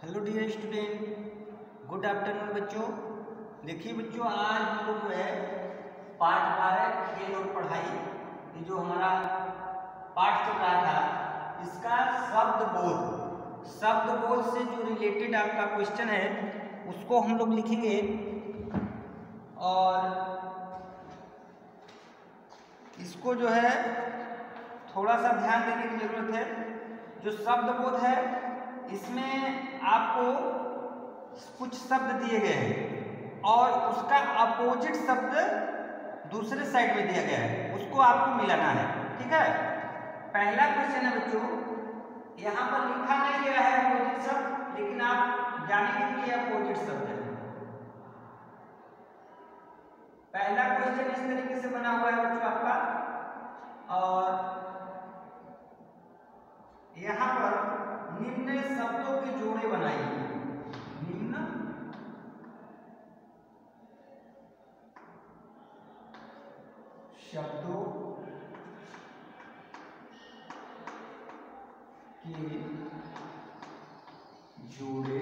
Hello dear student, good afternoon बच्चों। देखिए बच्चों, आज हम लोग जो है पाठ 12 खेल और पढ़ाई, ये जो हमारा पाठ चल रहा था, इसका शब्द बोध से जो रिलेटेड आपका क्वेश्चन है उसको हम लोग लिखेंगे। और इसको जो है थोड़ा सा ध्यान देने की जरूरत है। जो शब्द बोध है इसमें आपको कुछ शब्द दिए गए हैं और उसका अपोजिट शब्द दूसरे साइड में दिया गया है, उसको आपको मिलाना है। ठीक है, पहला क्वेश्चन है बच्चों, यहाँ पर लिखा नहीं गया है अपोजिट शब्द, लेकिन आप जानेंगे कि यह अपोजिट शब्द है। पहला क्वेश्चन इस तरीके से बना हुआ है बच्चों आपका, और यहाँ पर निम्न शब्दों के जोड़े बनाइए। निम्न शब्दों के जोड़े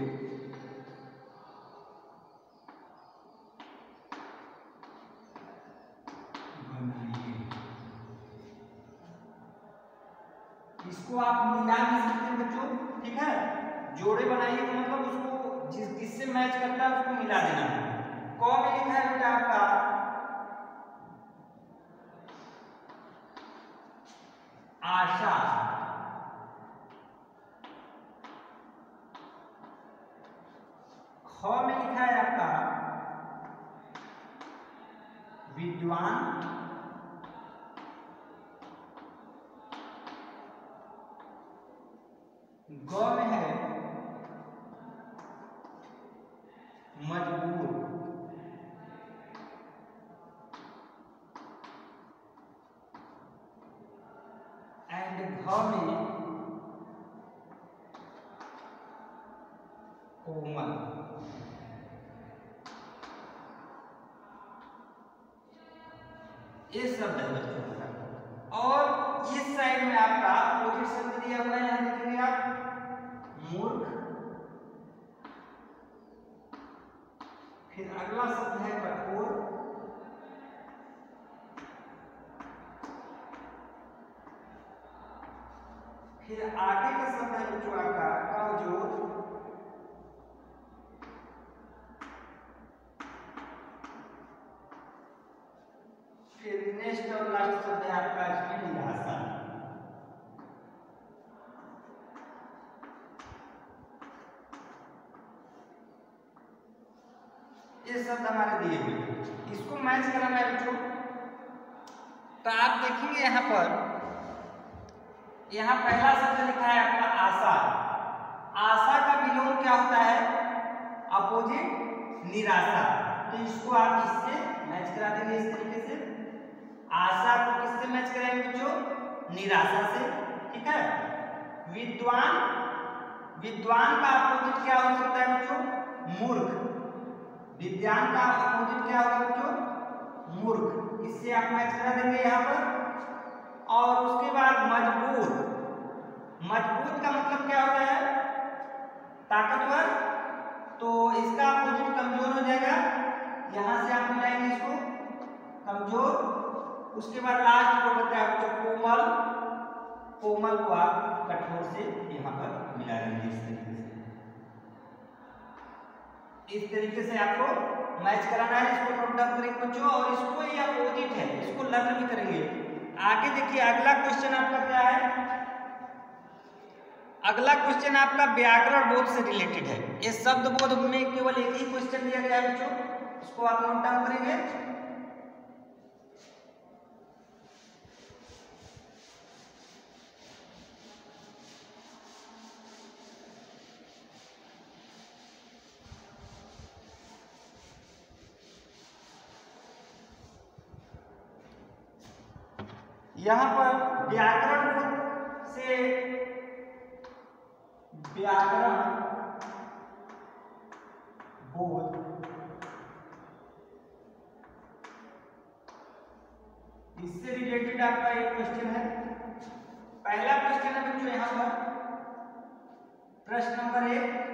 बनाइए। इसको आप मिला भी सकते हैं बच्चों। ठीक है, जोड़े बनाइए तो मतलब उसको जिससे मैच करता है उसको मिला देना है। क में लिखा है बेटा आपका आशा, ख में लिखा है आपका विद्वान, ग में है मजबूर, एंड घ में कोमल। ये शब्द है बच्चों का। और इस साइड में आपका अपोजिट शब्द दिया हुआ है, यहां लिखेंगे आप मूर्ख। फिर अगला शब्द है कठोर, फिर आगे का शब्द है बच्चों आपका कमजोर, फिर नेक्स्ट और लास्ट शब्द है आपका इसमें निराशा। ये शब्द हमारे दिए हुए, इसको मैच कराना है बच्चों। तो आप देखेंगे यहाँ पर, यहाँ पहला शब्द लिखा है आपका आशा। आशा का विलोम क्या होता है? अपोजिट निराशा। तो इसको आप इससे मैच करा देंगे इस तरीके से। आशा को किससे मैच कराएंगे बच्चों? निराशा से। ठीक है, विद्वान, विद्वान का अपोजिट क्या हो सकता है बच्चों? मूर्ख। विज्ञान का अपोजिट क्या होगा बच्चों? मूर्ख। इससे आप मैच करा देंगे यहाँ पर। और उसके बाद मजबूत, मजबूत का मतलब क्या होता है? ताकतवर। तो इसका अपोजिट कमजोर हो जाएगा, यहां से आप मिलाएंगे इसको कमजोर। उसके बाद लास्ट को बताया बच्चों कोमल, कोमल को आप कठोर से यहाँ पर मिला देंगे इस तरीके से। इस तरीके से आपको मैच कराना है। इसको नोट डाउन करेंगे बच्चों, और इसको ये अपोजिट है, इसको लर्न भी करेंगे। आगे देखिए अगला क्वेश्चन आपका क्या है? अगला क्वेश्चन आपका व्याकरण बोध से रिलेटेड है। ये शब्द बोध में केवल एक ही क्वेश्चन दिया गया है बच्चों, इसको आप नोट डाउन करेंगे। यहां पर व्याकरण बोध से, व्याकरण बोध इससे रिलेटेड आपका एक क्वेश्चन है। पहला क्वेश्चन है बच्चों यहाँ पर प्रश्न नंबर 1,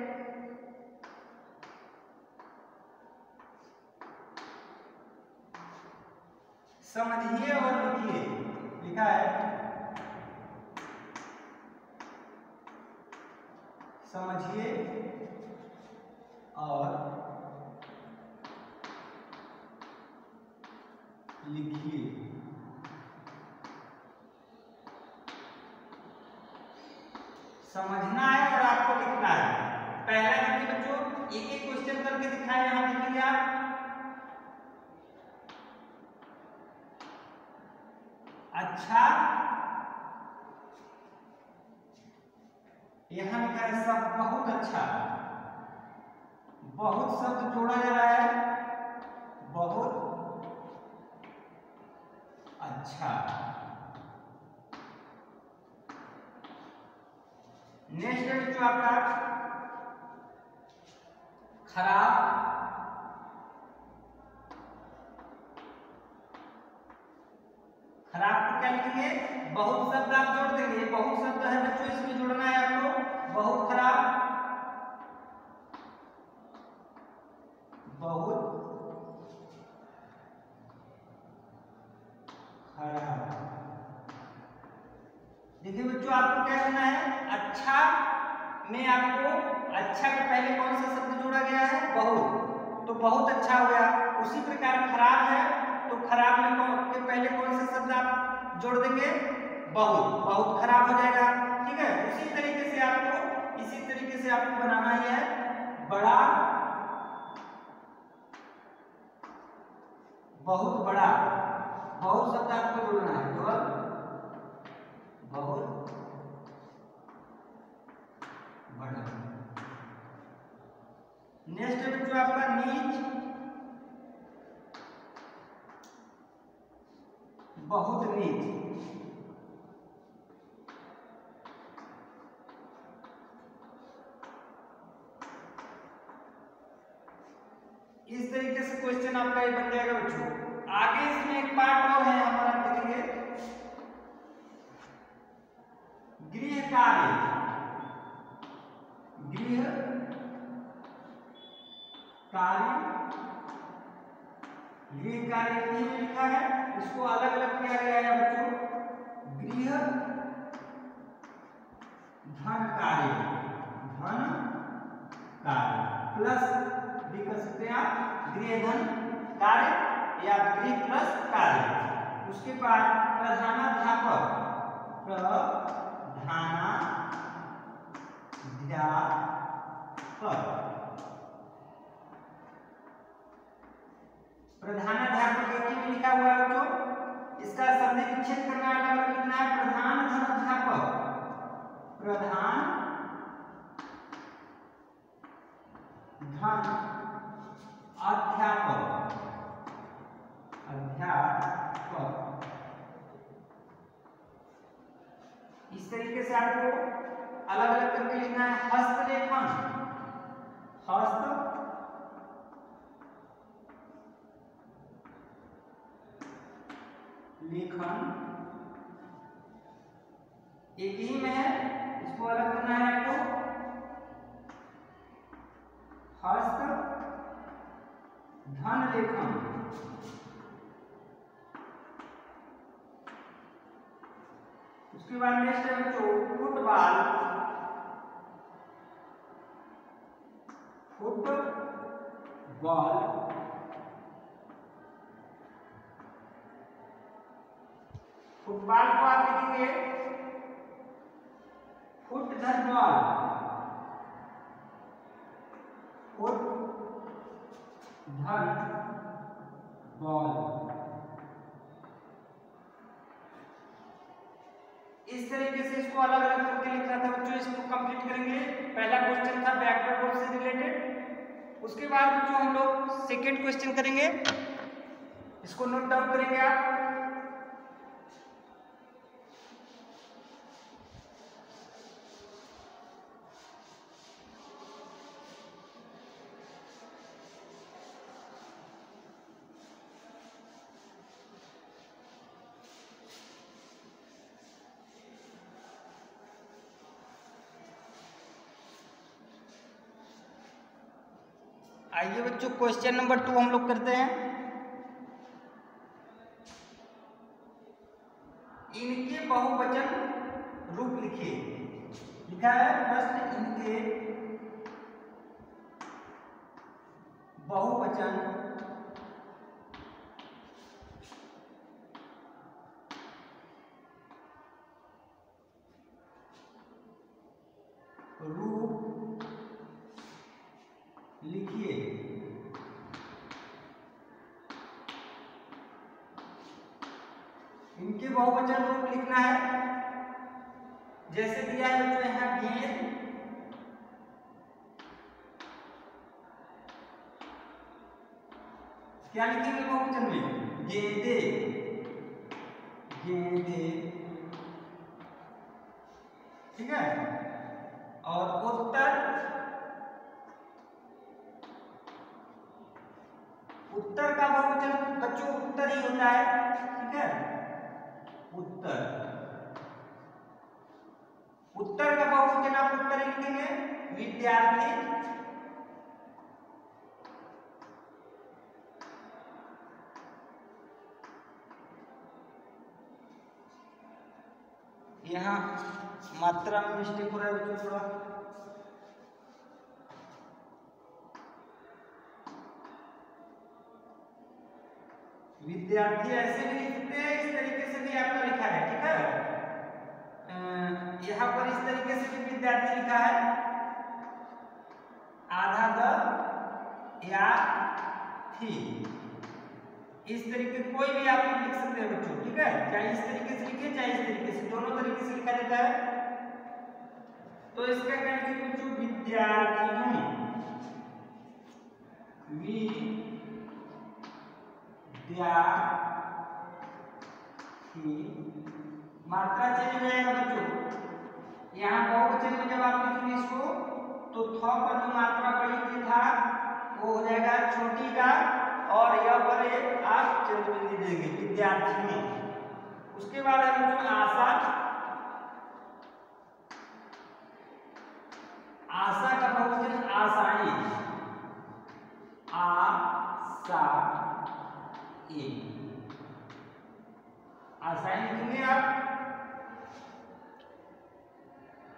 समझिए और लिखिए, लिखा है समझिए और लिखिए। समझना है और आपको लिखना है। पहला देखिए बच्चों, एक एक क्वेश्चन करके दिखाए, यहां देखेंगे आप। अच्छा, यहां लिखा है सब बहुत अच्छा, बहुत शब्द जोड़ा जा रहा है, बहुत अच्छा। नेक्स्ट है जो आपका खराब, खराब को क्या लिखेंगे, बहुत शब्द आप जोड़ देंगे, बहुत शब्द है बच्चों इसमें जोड़ना है आपको। बहुत खराब, बहुत खराब। देखिए बच्चों आपको क्या करना है, अच्छा में आपको अच्छा के पहले कौन सा शब्द जोड़ा गया है, बहुत, तो बहुत अच्छा हो गया। उसी प्रकार खराब है तो खराब में के पहले कौन सा शब्द आप जोड़ देंगे, बहुत, बहुत खराब हो जाएगा। ठीक है, उसी तरीके से आपको, इसी तरीके से आपको बनाना ही है। बड़ा, बहुत बड़ा, बहुत शब्द आपको जोड़ना है, केवल बहुत बड़ा। नेक्स्ट है बच्चों आपका नीच, बहुत नीच। इस तरीके से क्वेश्चन आपका ये बन जाएगा बच्चों। आगे इसमें एक पार्ट और है हमारा, देखेंगे गृह कार्य, गृह कार्य, गृह कार्य में लिखा है, इसको अलग अलग किया गया है बच्चों। गृह धन कार्य, धन कार्य प्लस भी कर सकते हैं आप, गृह धन कार्य या गृह प्लस कार्य। उसके बाद प्रधानाध्यापक, प्रधानाध्यापक एक ही लिखा हुआ है बच्चों, इसका संधि विच्छेद करना है, अलग लिखना है। प्रधान धनाध्यापक, प्रधान धन अध्यापक, अध्यापक। इस तरीके से आपको अलग अलग करके लिखना है। हस्तलेखन, हस्त लेखन एक ही में है, इसको अलग करना है आपको। हस्त धन लेखन, उसके बाद नेक्स्ट है बच्चों फुटबॉल, फुटबॉल, फुटबॉल को आप लिखेंगे फुट धन बॉल, फुट धन बॉल। इस तरीके से इसको अलग अलग करके लिखना था बच्चों। इसको कंप्लीट करेंगे। पहला क्वेश्चन था बैकवर्ड वर्ब से रिलेटेड। उसके बाद बच्चों हम लोग सेकेंड क्वेश्चन करेंगे, इसको नोट डाउन करेंगे आप। आइए बच्चों क्वेश्चन नंबर 2 हम लोग करते हैं। क्या है प्रश्न, इनके बहुवचन रूप लिखिए। इनके बहुवचन रूप लिखना है। जैसे दिया है बच्चों यहाँ गेंद, क्या लिखेंगे बहुवचन में, गेंदे, गेंदे, ठीक है। और उत्तर, उत्तर का बहुवचन बच्चों उत्तर ही होता है, ठीक है, उत्तर, उत्तर का बहुवचन आप उत्तर ही लिखेंगे। विद्यार्थी, यहाँ मात्रा में मिस्टेक हो रहा है बच्चों थोड़ा, विद्यार्थी ऐसे भी लिखते हैं, इस तरीके से भी आपका लिखा है, ठीक है। यहाँ पर इस तरीके से भी विद्यार्थी लिखा है, आधा द या थी, इस तरीके कोई भी आप लिख सकते हैं बच्चों, ठीक है। चाहे इस तरीके से लिखे चाहे इस तरीके से, दोनों तरीके से लिखा जाता है। तो इसका क्या लिखेंगे बच्चों, विद्यार्थियों, मात्रा चेंज हो जाएगा बच्चों। यहाँ बहुवचन में जब आप लिखेंगे इसको तो थ पर जो मात्रा पड़ी था वो हो जाएगा छोटी का, और यह पर एक आप चंद्रबिंदु देंगे, विद्यार्थियों। उसके बाद है बच्चों आशा, आशा का बहुवचन आशाएं, आशाएं लिखेंगे आप।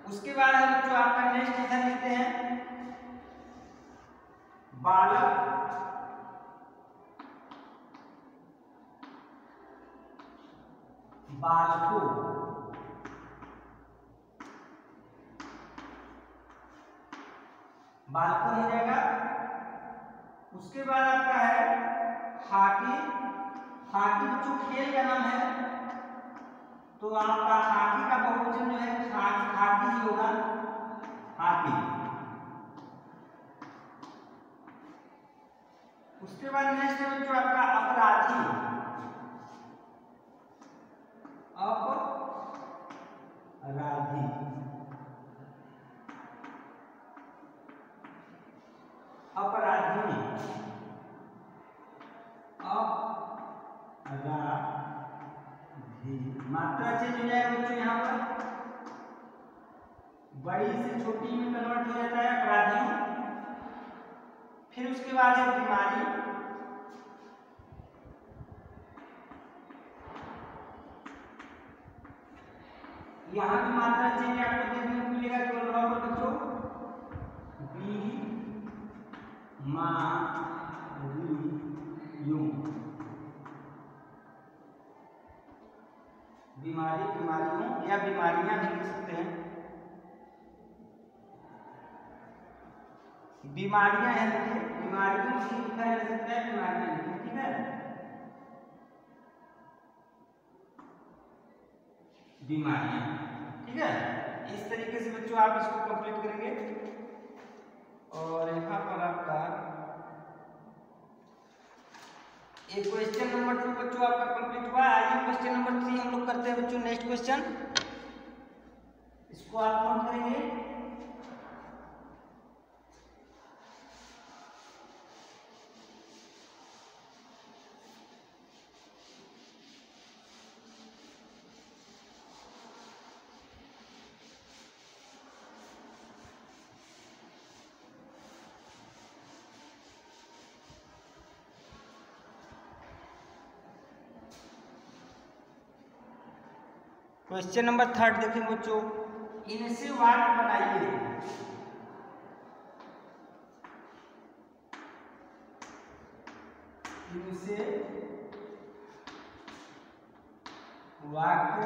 उसके बाद है बच्चों आपका नेक्स्ट इधर लिखते हैं बालक, बालकों, बालकों हो जाएगा। उसके बाद आपका है हॉकी, हॉकी बच्चों खेल का नाम है, तो आपका हॉकी का बहुवचन जो है हॉकी ही होगा, हॉकी। उसके बाद नेक्स्ट है बच्चों आपका अपराधी, अपराधी, अपराधी, अपराधी, मात्रा चेंज हो जाएगा बच्चों, यहाँ पर बड़ी से छोटी में कन्वर्ट हो जाता है अपराधियों। फिर उसके बाद है बीमारी, यहाँ भी मात्रा चेंज आपको देखने को मिलेगा केवल रॉ पर बच्चों, बीमारी, बीमारियों या बीमारियां भी लिख सकते हैं, बीमारियां हैं, देखिए बीमारियों से लिखा जा सकता है, बीमारियां लिखिए, ठीक है, बीमारियां, ठीक है। इस तरीके से बच्चों आप इसको कंप्लीट करेंगे। और यहाँ पर आपका एक क्वेश्चन नंबर 2 बच्चों आपका कंप्लीट हुआ। आइए क्वेश्चन नंबर 3 हम लोग करते हैं बच्चों। नेक्स्ट क्वेश्चन, इसको आप नोट करेंगे। क्वेश्चन नंबर 3 देखें बच्चों, इनसे वाक्य बनाइए। इनसे वाक्य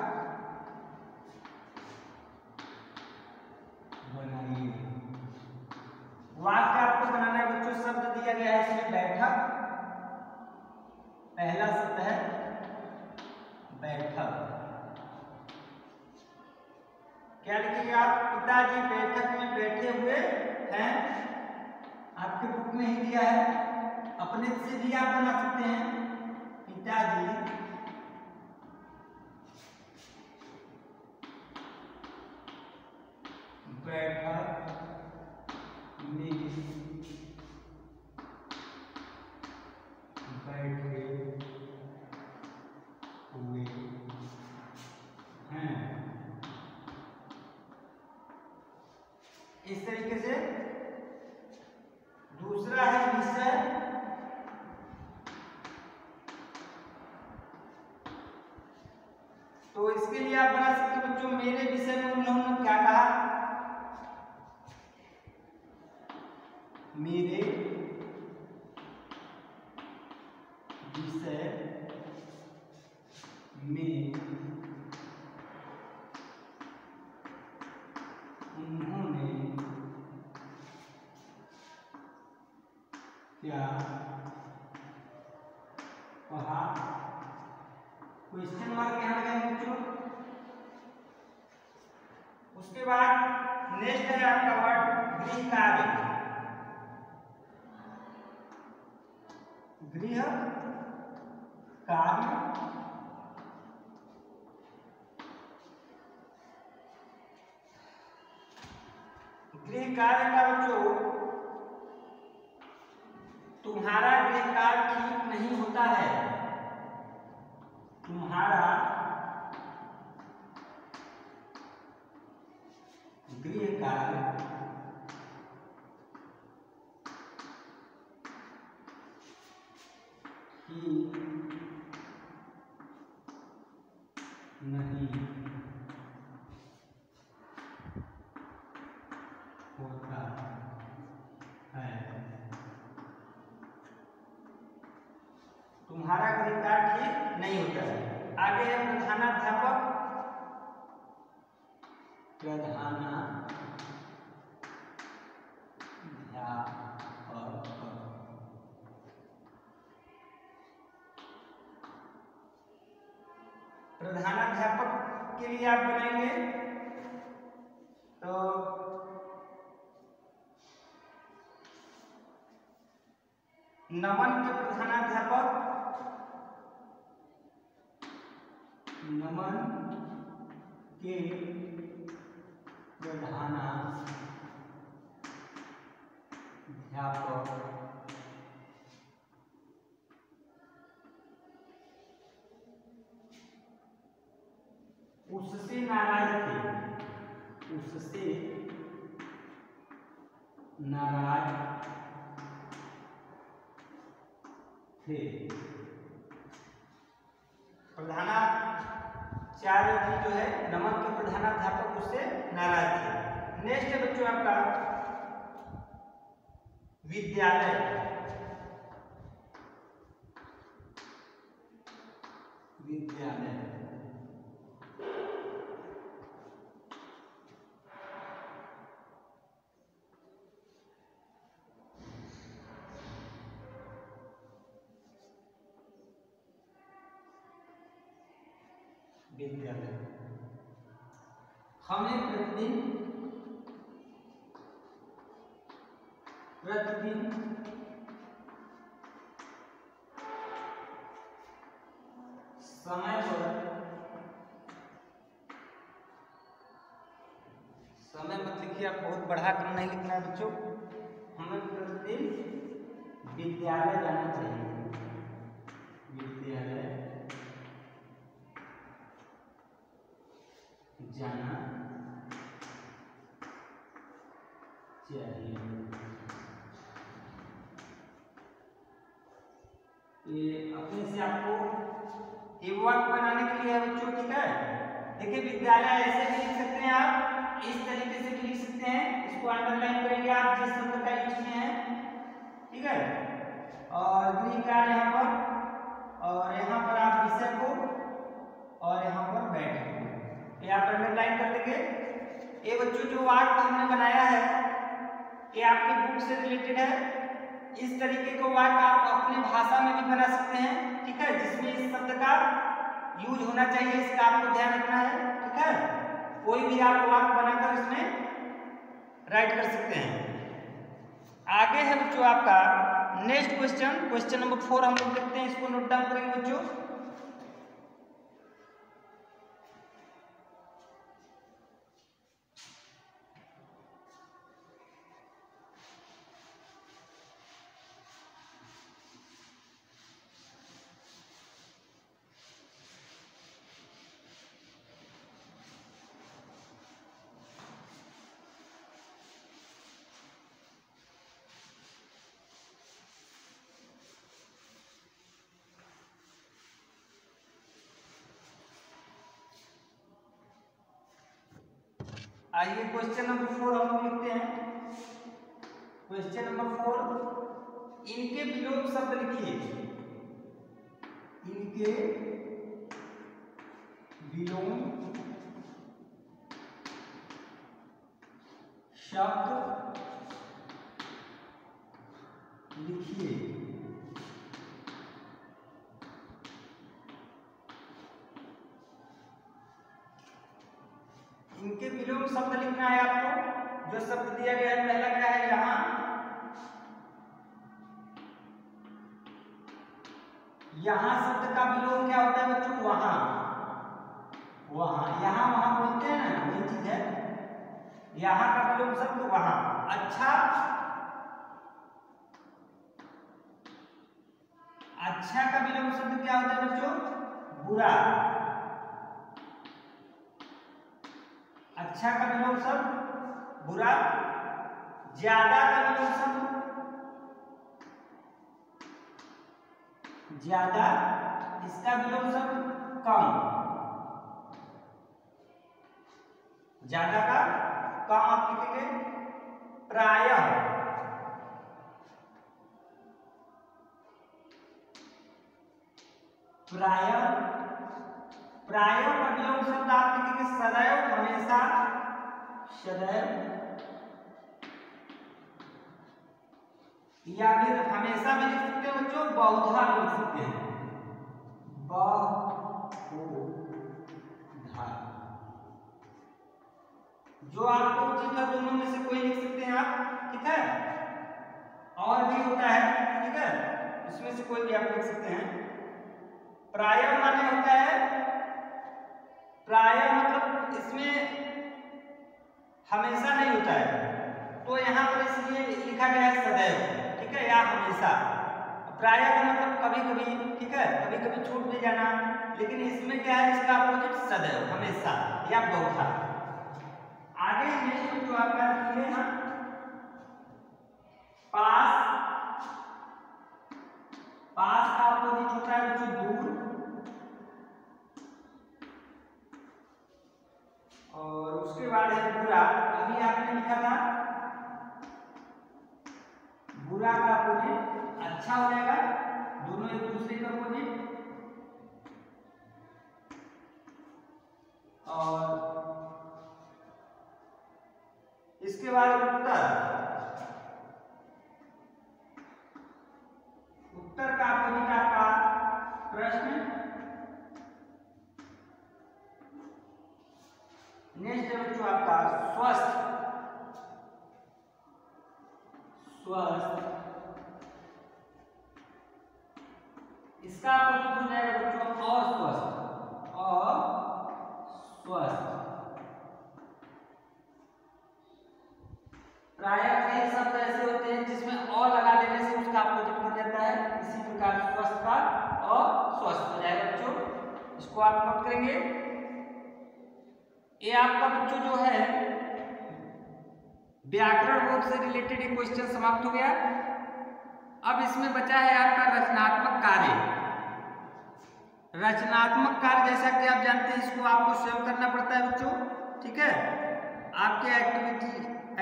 बनाइए। वाक्य आपको बनाना है बच्चों। शब्द दिया गया है इसमें बैठक, पहला शब्द है बैठक। क्या लिखेंगे आप? पिताजी बैठक में बैठे हुए हैं। आपके बुक में ही दिया है, अपने से भी आप बना सकते हैं। पिताजी बैठक में बैठे हुए हैं। इस तरीके से। दूसरा है विषय। तो इसके लिए आप बना सकते हैं बच्चों, मेरे विषय में उन्होंने क्या कहा? मेरे विषय में उन्होंने क्या कहा? क्वेश्चन मार्क यहां लगाएंगे बच्चों। उसके बाद नेक्स्ट है आपका वर्ड गृह कार्य। गृह कार्य गृह कार्य का बच्चों, तुम्हारा गृह कार्य ठीक नहीं होता है। तुम्हारा गृह कार्य ठीक नहीं होता है। तुम्हारा गृह कार्य ठीक नहीं होता है। आगे है प्रधानाध्यापक। प्रधानाध्यापक के लिए आप बनाएंगे तो नमन के प्रधानाध्यापक। नमन के प्रधानाध्यापक उससे नाराज थे। उससे नाराज थे। प्रधानाचार्य जी जो है, नमन के प्रधानाध्यापक उससे नाराज थे। नेक्स्ट है बच्चों आपका विद्यालय। विद्यालय विद्यालय हमें प्रतिदिन समय मत लिखिए आप, बहुत बढ़ा कर नहीं लिखना है बच्चों। हमें प्रतिदिन विद्यालय जाना चाहिए। विद्यालय जाना चाहिए। ये अपने से आपको एक वाक्य बनाने के लिए है बच्चों, ठीक है। देखिए विद्यालय ऐसे भी लिख सकते हैं आप, इस तरीके से भी लिख सकते हैं, इसको अंडरलाइन करेंगे आप जिस शब्द का यूज किए हैं, ठीक है। और ग्रीन कार्ड यहाँ पर, और यहाँ पर आप विषय को और यहाँ पर बैठ को ये आप अंडरलाइन कर देंगे। ये बच्चों जो वाक्य हमने बनाया है ये आपके बुक से रिलेटेड है। इस तरीके का वाक्य आप अपने भाषा में भी बना सकते हैं, ठीक है, जिसमें इस शब्द का यूज होना चाहिए, इसका आपको ध्यान रखना है, ठीक है। कोई भी आप वाक्य बनाकर इसमें राइट कर सकते हैं। आगे है बच्चों आपका नेक्स्ट क्वेश्चन, क्वेश्चन नंबर 4 हम लोग देखते हैं, इसको नोट डाउन करेंगे बच्चों। आइए क्वेश्चन नंबर 4 हम लोग लिखते हैं। क्वेश्चन नंबर 4, इनके विलोम शब्द लिखिए। इनके विलोम शब्द लिखिए। इनके विलोम शब्द लिखना है आपको। जो शब्द दिया गया है पहला क्या है, यहाँ, यहाँ शब्द का विलोम क्या होता है बच्चों, वहां, वहां, यहाँ वहां बोलते हैं ना, वही चीज है। यहाँ का विलोम शब्द वहां। अच्छा, अच्छा का विलोम शब्द क्या होता है बच्चों, बुरा। अच्छा का विलोम शब्द बुरा। ज्यादा का विलोम शब्द ज्यादा, इसका विलोम शब्द कम। ज्यादा का कम आप लिखेंगे प्रायः। प्रायः, प्रायः का विलोम शब्द आप लिखेंगे सदैव, हमेशा, सदैव, या फिर हमेशा भी लिख सकते हैं बच्चों, बहुधा भी लिख सकते हैं, बहुधा। जो आपको उचित है दोनों में से कोई लिख सकते हैं आप, ठीक है। और भी होता है, ठीक है, इसमें से कोई भी आप लिख सकते हैं। प्रायः माने होता है, प्रायः मतलब इसमें हमेशा नहीं होता है, तो यहाँ पर इसलिए लिखा गया है सदैव, ठीक है, या हमेशा। प्रायः का मतलब कभी कभी, ठीक है, कभी कभी छूट भी जाना, लेकिन इसमें क्या है, इसका अपोजिट सदैव, हमेशा या बहुधा। आगे नेक्स्ट जो आपका है ना, पास, पास का अपोजिट होता है बच्चों दूर। और उसके बाद है बुरा। अभी आपने लिखा था बुरा का अपोजिट अच्छा हो जाएगा, दोनों एक दूसरे का अपोजिट। और इसके बाद उत्तर, उत्तर का अपोजिट आपका प्रश्न। नेक्स्ट है बच्चों आपका स्वस्थ, स्वस्थ, इसका अपोजिट हो जाएगा बच्चों अस्वस्थ, अस्वस्थ। प्रायः कई शब्द ऐसे होते हैं जिसमें अ लगा देने से उसका अपोजिट बन जाता है, इसी प्रकार स्वस्थ का अस्वस्थ हो जाएगा बच्चों। इसको आप नोट करेंगे। ये आपका बच्चों जो है व्याकरण बोध से रिलेटेड एक क्वेश्चन समाप्त हो गया। अब इसमें बचा है आपका रचनात्मक कार्य। रचनात्मक कार्य जैसा कि आप जानते हैं इसको आपको स्वयं करना पड़ता है बच्चों, ठीक है। आपके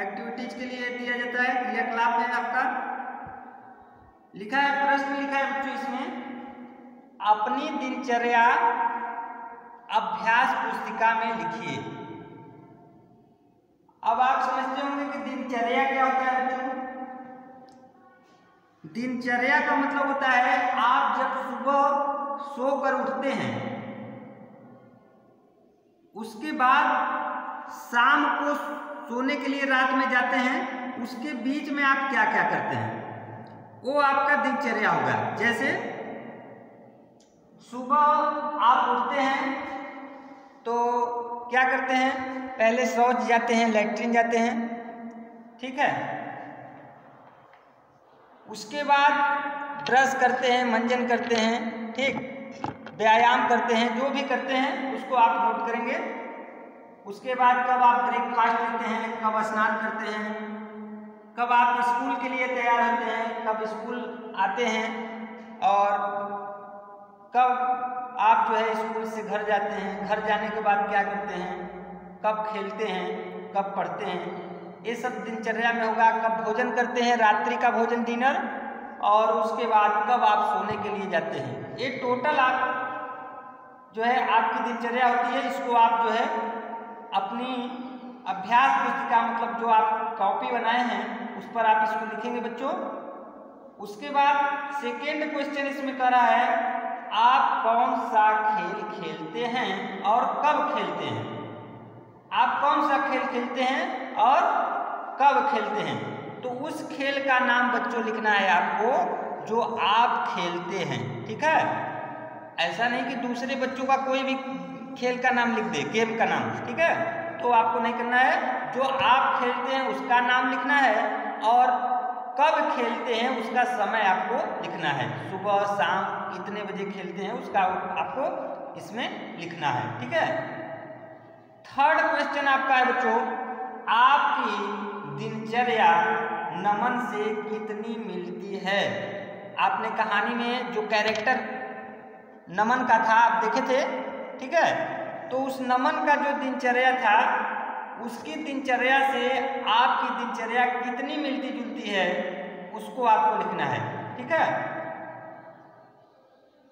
एक्टिविटीज के लिए दिया जाता है, क्रियाकलाप है आपका। लिखा है, प्रश्न लिखा है बच्चों इसमें, अपनी दिनचर्या अभ्यास पुस्तिका में लिखिए। अब आप समझते होंगे कि दिनचर्या क्या होता है बच्चों। दिनचर्या का मतलब होता है आप जब सुबह सोकर उठते हैं, उसके बाद शाम को सोने के लिए रात में जाते हैं, उसके बीच में आप क्या क्या करते हैं, वो आपका दिनचर्या होगा। जैसे सुबह आप उठते हैं तो क्या करते हैं, पहले शौच जाते हैं, लैट्रिन जाते हैं, ठीक है। उसके बाद ब्रश करते हैं, मंजन करते हैं, ठीक, व्यायाम करते हैं, जो भी करते हैं उसको आप नोट करेंगे। उसके बाद कब आप ब्रेकफास्ट लेते हैं, कब स्नान करते हैं, कब आप स्कूल के लिए तैयार होते हैं, कब स्कूल आते हैं, और कब आप जो है स्कूल से घर जाते हैं, घर जाने के बाद क्या करते हैं, कब खेलते हैं, कब पढ़ते हैं, ये सब दिनचर्या में होगा। कब भोजन करते हैं, रात्रि का भोजन, डिनर, और उसके बाद कब आप सोने के लिए जाते हैं। ये टोटल आप जो है आपकी दिनचर्या होती है। इसको आप जो है अपनी अभ्यास पुस्तिका, मतलब जो आप कॉपी बनाए हैं उस पर आप इसको लिखेंगे बच्चों। उसके बाद सेकेंड क्वेश्चन इसमें कह रहा है, आप कौन सा खेल खेलते हैं और कब खेलते हैं। आप कौन सा खेल खेलते हैं और कब खेलते हैं, तो उस खेल का नाम बच्चों लिखना है आपको जो आप खेलते हैं, ठीक है। ऐसा नहीं कि दूसरे बच्चों का कोई भी खेल का नाम लिख दे, गेम का नाम, ठीक है, तो आपको नहीं करना है। जो आप खेलते हैं उसका नाम लिखना है और कब खेलते हैं उसका समय आपको लिखना है। सुबह शाम कितने बजे खेलते हैं उसका आपको इसमें लिखना है, ठीक है। थर्ड क्वेश्चन आपका है बच्चों, आपकी दिनचर्या नमन से कितनी मिलती है। आपने कहानी में जो कैरेक्टर नमन का था आप देखे थे, ठीक है, तो उस नमन का जो दिनचर्या था उसकी दिनचर्या से आपकी दिनचर्या कितनी मिलती जुलती है उसको आपको लिखना है, ठीक है।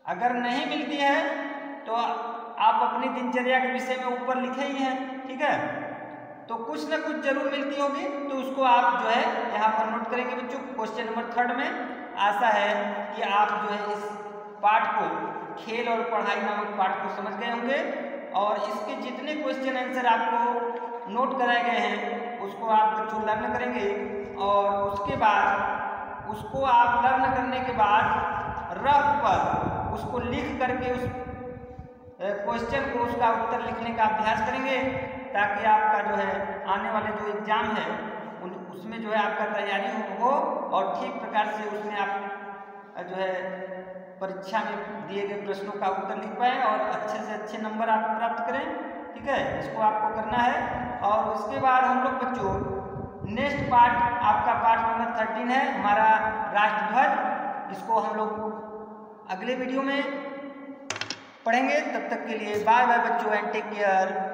अगर नहीं मिलती है तो आप अपनी दिनचर्या के विषय में ऊपर लिखे ही हैं, ठीक है, तो कुछ ना कुछ जरूर मिलती होगी, तो उसको आप जो है यहाँ पर नोट करेंगे बच्चों। क्वेश्चन नंबर थर्ड में आशा है कि आप जो है इस पाठ को, खेल और पढ़ाई नामक पाठ को समझ गए होंगे, और इसके जितने क्वेश्चन आंसर आपको नोट कराए गए हैं उसको आप बच्चों लर्न करेंगे, और उसके बाद उसको आप लर्न करने के बाद रफ पर उसको लिख करके उस क्वेश्चन को, उसका उत्तर लिखने का अभ्यास करेंगे, ताकि आपका जो है आने वाले जो एग्जाम है उसमें जो है आपका तैयारी हो और ठीक प्रकार से उसमें आप जो है परीक्षा में दिए गए प्रश्नों का उत्तर लिख पाएँ और अच्छे से अच्छे नंबर आप प्राप्त करें, ठीक है। इसको आपको करना है। और उसके बाद हम लोग बच्चों नेक्स्ट पार्ट, आपका पार्ट नंबर 13 है हमारा राष्ट्रध्वज, इसको हम लोग अगले वीडियो में पढ़ेंगे। तब तक के लिए बाय बाय बच्चों एंड टेक केयर।